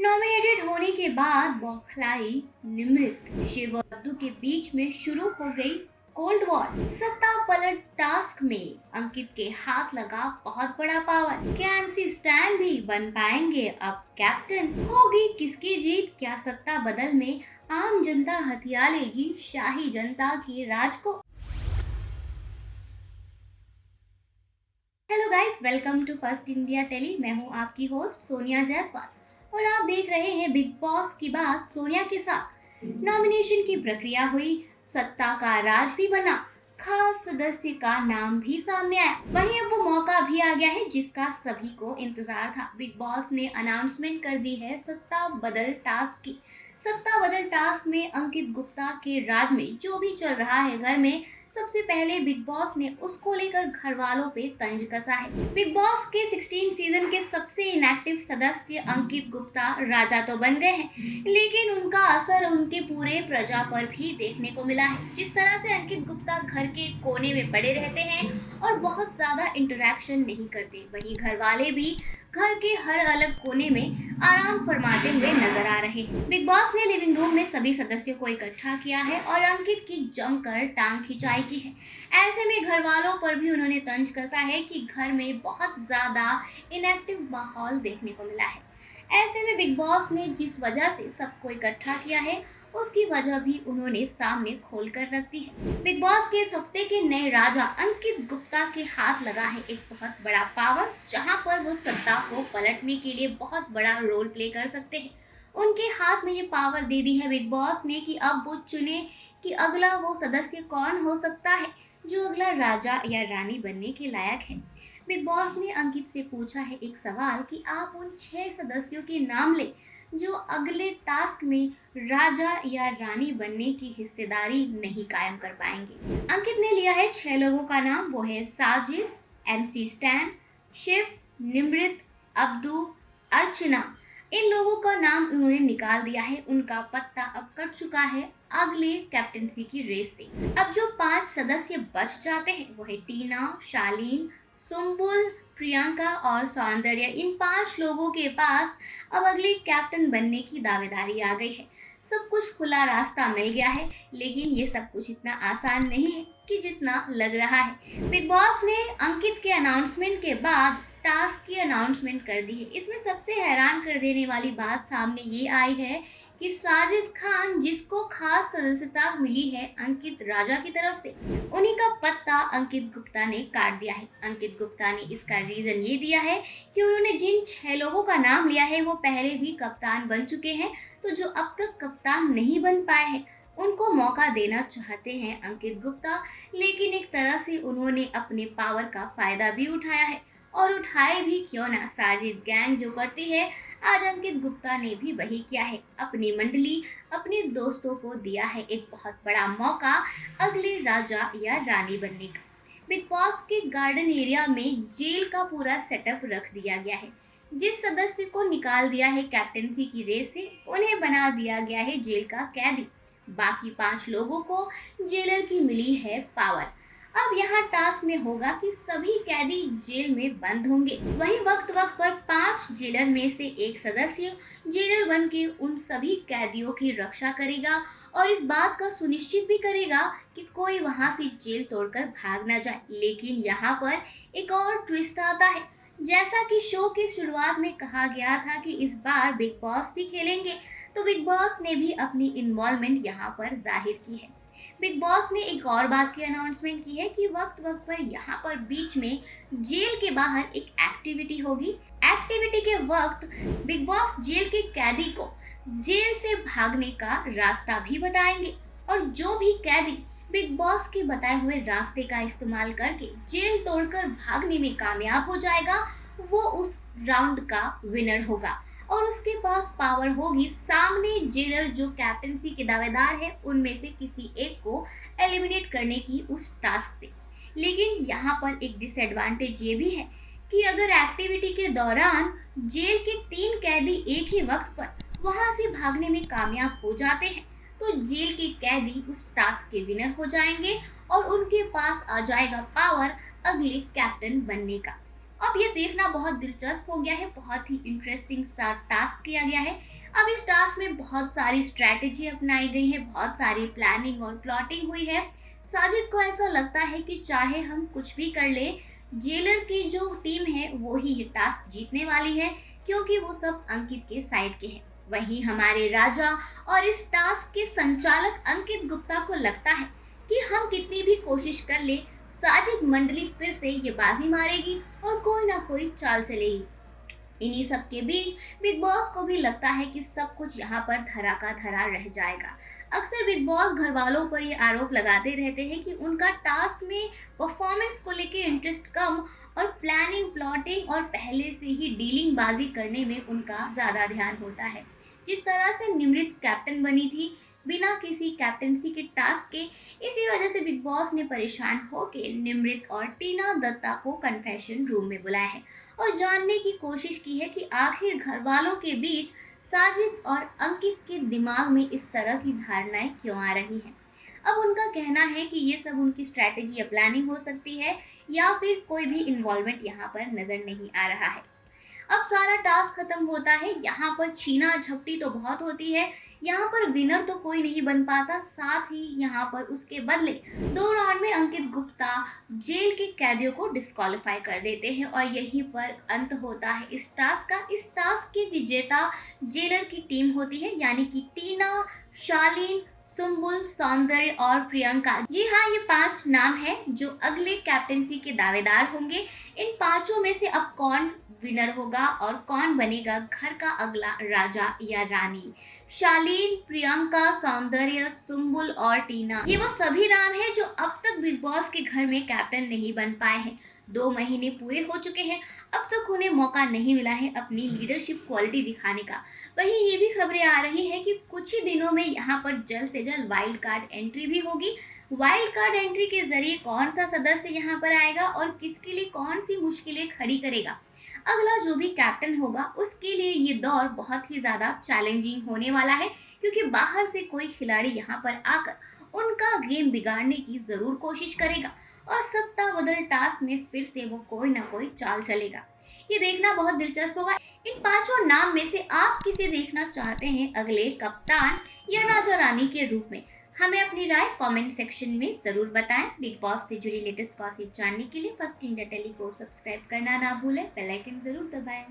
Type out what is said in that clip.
Nominated होने के बाद बौखलाई निमृत शिव और अब्दू के बीच में शुरू हो गई कोल्ड वॉर। सत्ता पलट टास्क में अंकित के हाथ लगा बहुत बड़ा पावर। क्या एमसी स्टैन भी बन पाएंगे अब कैप्टन? होगी किसकी जीत? क्या सत्ता बदल में आम जनता हथिया लेगी शाही जनता की राज को? Hello guys, welcome to First India tele. मैं हूं आपकी होस्ट सोनिया जायसवाल और आप देख रहे हैं बिग बॉस की बात सोनिया के साथ। नॉमिनेशन की प्रक्रिया हुई, सत्ता का राज भी बना, खास सदस्य का नाम भी सामने आया। वहीं अब वो मौका भी आ गया है जिसका सभी को इंतजार था। बिग बॉस ने अनाउंसमेंट कर दी है सत्ता बदल टास्क की। सत्ता बदल टास्क में अंकित गुप्ता के राज में जो भी चल रहा है घर में, सबसे पहले बिग बॉस ने उसको लेकर घर वालों पे तंज कसा है। बिग बॉस के 16 सीजन के सबसे इनएक्टिव सदस्य अंकित गुप्ता राजा तो बन गए हैं, लेकिन उनका असर उनके पूरे प्रजा पर भी देखने को मिला है। जिस तरह से अंकित गुप्ता घर के कोने में पड़े रहते हैं और बहुत ज्यादा इंटरेक्शन नहीं करते, वहीं घर वाले भी घर के हर अलग कोने में आराम फरमाते हुए नजर आ रहे हैं। बिग बॉस ने लिविंग रूम में सभी सदस्यों को इकट्ठा किया है और अंकित की जमकर टांग खिंचाई की है। ऐसे में घर वालों पर भी उन्होंने तंज कसा है कि घर में बहुत ज्यादा इनएक्टिव माहौल देखने को मिला है। ऐसे में बिग बॉस ने जिस वजह से सबको इकट्ठा किया है उसकी वजह भी उन्होंने सामने खोल कर रख दी है। बिग बॉस के इस हफ्ते के नए राजा अंकित गुप्ता के हाथ लगा है एक बहुत बड़ा पावर, जहां पर वो सत्ता को पलटने के लिए बहुत बड़ा रोल प्ले कर सकते हैं। उनके हाथ में ये पावर दे दी है बिग बॉस ने कि अब वो चुने कि अगला वो सदस्य कौन हो सकता है जो अगला राजा या रानी बनने के लायक है। बिग बॉस ने अंकित से पूछा है एक सवाल कि आप उन 6 सदस्यों के नाम ले जो अगले टास्क में राजा या रानी बनने की हिस्सेदारी नहीं कायम कर पाएंगे। अंकित ने लिया है 6 लोगों का नाम। वो है Sajid, MC Stan, Shiv, Nimrit, Abdu, Archana. इन लोगों का नाम उन्होंने निकाल दिया है। उनका पत्ता अब कट चुका है अगले कैप्टनसी की रेस से। अब जो 5 सदस्य बच जाते हैं वो है टीना, शालीन, सुम्बुल, प्रियंका और सौंदर्य। इन 5 लोगों के पास अब अगले कैप्टन बनने की दावेदारी आ गई है। सब कुछ खुला रास्ता मिल गया है, लेकिन ये सब कुछ इतना आसान नहीं है कि जितना लग रहा है। बिग बॉस ने अंकित के अनाउंसमेंट के बाद टास्क की अनाउंसमेंट कर दी है। इसमें सबसे हैरान कर देने वाली बात सामने ये आई है कि साजिद खान, जिसको खास सदस्यता मिली है अंकित राजा की तरफ से, उन्हीं का पत्ता अंकित गुप्ता ने काट दिया है। अंकित गुप्ता ने इसका रीजन ये दिया है कि उन्होंने जिन 6 लोगों का नाम लिया है वो पहले भी कप्तान बन चुके हैं, तो जो अब तक कप्तान नहीं बन पाए हैं उनको मौका देना चाहते हैं अंकित गुप्ता। लेकिन एक तरह से उन्होंने अपने पावर का फायदा भी उठाया है, और उठाए भी क्यों ना। साजिद गैंग जो करती है, आज अंकित गुप्ता ने भी वही किया है। अपनी मंडली, अपने दोस्तों को दिया है एक बहुत बड़ा मौका अगले राजा या रानी बनने का। बिग बॉस के गार्डन एरिया में जेल का पूरा सेटअप रख दिया गया है। जिस सदस्य को निकाल दिया है कैप्टनसी की रेस से, उन्हें बना दिया गया है जेल का कैदी। बाकी 5 लोगों को जेलर की मिली है पावर। अब यहाँ टास्क में होगा कि सभी कैदी जेल में बंद होंगे। वहीं वक्त वक्त पर 5 जेलर में से एक सदस्य जेलर बन के उन सभी कैदियों की रक्षा करेगा और इस बात का सुनिश्चित भी करेगा कि कोई वहां से जेल तोड़कर भाग ना जाए। लेकिन यहाँ पर एक और ट्विस्ट आता है। जैसा कि शो की शुरुआत में कहा गया था कि इस बार बिग बॉस भी खेलेंगे, तो बिग बॉस ने भी अपनी इन्वॉल्वमेंट यहाँ पर जाहिर की है। बिग बॉस ने एक और बात की अनाउंसमेंट की है कि वक्त वक्त पर यहाँ पर बीच में जेल के बाहर एक एक्टिविटी होगी। एक्टिविटी के वक्त बिग बॉस जेल के कैदी को जेल से भागने का रास्ता भी बताएंगे, और जो भी कैदी बिग बॉस के बताए हुए रास्ते का इस्तेमाल करके जेल तोड़कर भागने में कामयाब हो जाएगा, वो उस राउंड का विनर होगा और उसके पास पावर होगी सामने जेलर जो कैप्टनसी के दावेदार है उनमें से किसी एक को एलिमिनेट करने की उस टास्क से। लेकिन यहाँ पर एक डिसएडवांटेज ये भी है कि अगर एक्टिविटी के दौरान जेल के 3 कैदी एक ही वक्त पर वहां से भागने में कामयाब हो जाते हैं, तो जेल के कैदी उस टास्क के विनर हो जाएंगे और उनके पास आ जाएगा पावर अगले कैप्टन बनने का। अब ये देखना बहुत दिलचस्प हो गया है, बहुत ही इंटरेस्टिंग सा टास्क किया गया है। अब इस टास्क में बहुत सारी स्ट्रैटेजी अपनाई गई है, बहुत सारी प्लानिंग और प्लॉटिंग हुई है। साजिद को ऐसा लगता है कि चाहे हम कुछ भी कर ले, जेलर की जो टीम है वो ही ये टास्क जीतने वाली है, क्योंकि वो सब अंकित के साइड के हैं। वहीं हमारे राजा और इस टास्क के संचालक अंकित गुप्ता को लगता है कि हम कितनी भी कोशिश कर ले, साजिद मंडली फिर से ये बाजी मारेगी और कोई ना कोई चाल चलेगी। इन्हीं सब के बीच बिग बॉस को भी लगता है कि सब कुछ यहाँ पर धरा का धरा रह जाएगा। अक्सर बिग बॉस घर वालों पर ये आरोप लगाते रहते हैं कि उनका टास्क में परफॉर्मेंस को लेकर इंटरेस्ट कम और प्लानिंग, प्लॉटिंग और पहले से ही डीलिंग बाजी करने में उनका ज़्यादा ध्यान होता है। जिस तरह से निमृत कैप्टन बनी थी बिना किसी कैप्टनसी के टास्क के, इसी वजह से बिग बॉस ने परेशान होकर निमृत और टीना दत्ता को कन्फेशन रूम में बुलाया है और जानने की कोशिश की है कि आखिर घर वालों के बीच साजिद और अंकित के दिमाग में इस तरह की धारणाएं क्यों आ रही हैं। अब उनका कहना है कि ये सब उनकी स्ट्रैटेजी या प्लानिंग हो सकती है, या फिर कोई भी इन्वॉल्वमेंट यहाँ पर नजर नहीं आ रहा है। अब सारा टास्क खत्म होता है, यहाँ पर छीना झपटी तो बहुत होती है, यहाँ पर विनर तो कोई नहीं बन पाता, साथ ही यहाँ पर उसके बदले 2 राउंड में अंकित गुप्ता जेल के कैदियों को डिस्क्वालीफाई कर देते हैं और यहीं पर अंत होता है इस टास्क का। इस टास्क की विजेता जेलर की टीम होती है, यानी कि टीना, शालीन, सुम्बुल, सौंदर्य और प्रियंका। जी हाँ, ये 5 नाम है जो अगले कैप्टेंसी के दावेदार होंगे। इन पांचों में से अब कौन विनर होगा और कौन बनेगा घर का अगला राजा या रानी? शालीन, प्रियंका, सौंदर्य, सुम्बुल और टीना, ये वो सभी नाम हैं जो अब तक बिग बॉस के घर में कैप्टन नहीं बन पाए हैं। 2 महीने पूरे हो चुके हैं, अब तक उन्हें मौका नहीं मिला है अपनी लीडरशिप क्वालिटी दिखाने का। वहीं ये भी खबरें आ रही हैं कि कुछ ही दिनों में यहाँ पर जल्द से जल्द वाइल्ड कार्ड एंट्री भी होगी। वाइल्ड कार्ड एंट्री के जरिए कौन सा सदस्य यहाँ पर आएगा और किसके लिए कौन सी मुश्किलें खड़ी करेगा, अगला जो भी कैप्टन होगा उसके लिए ये दौर बहुत ही ज़्यादा चैलेंजिंग होने वाला है, क्योंकि बाहर से कोई खिलाड़ी यहाँ पर आकर उनका गेम बिगाड़ने की ज़रूर कोशिश करेगा और सत्ता बदल टास्क में फिर से वो कोई ना कोई चाल चलेगा। ये देखना बहुत दिलचस्प होगा। इन 5 नाम में से आप किसे देखना चाहते हैं अगले कप्तान या राजा रानी के रूप में? हमें अपनी राय कमेंट सेक्शन में ज़रूर बताएं। बिग बॉस से जुड़ी लेटेस्ट गॉसिप जानने के लिए फर्स्ट इंडिया टेली को सब्सक्राइब करना ना भूलें, बेल आइकन ज़रूर दबाएं।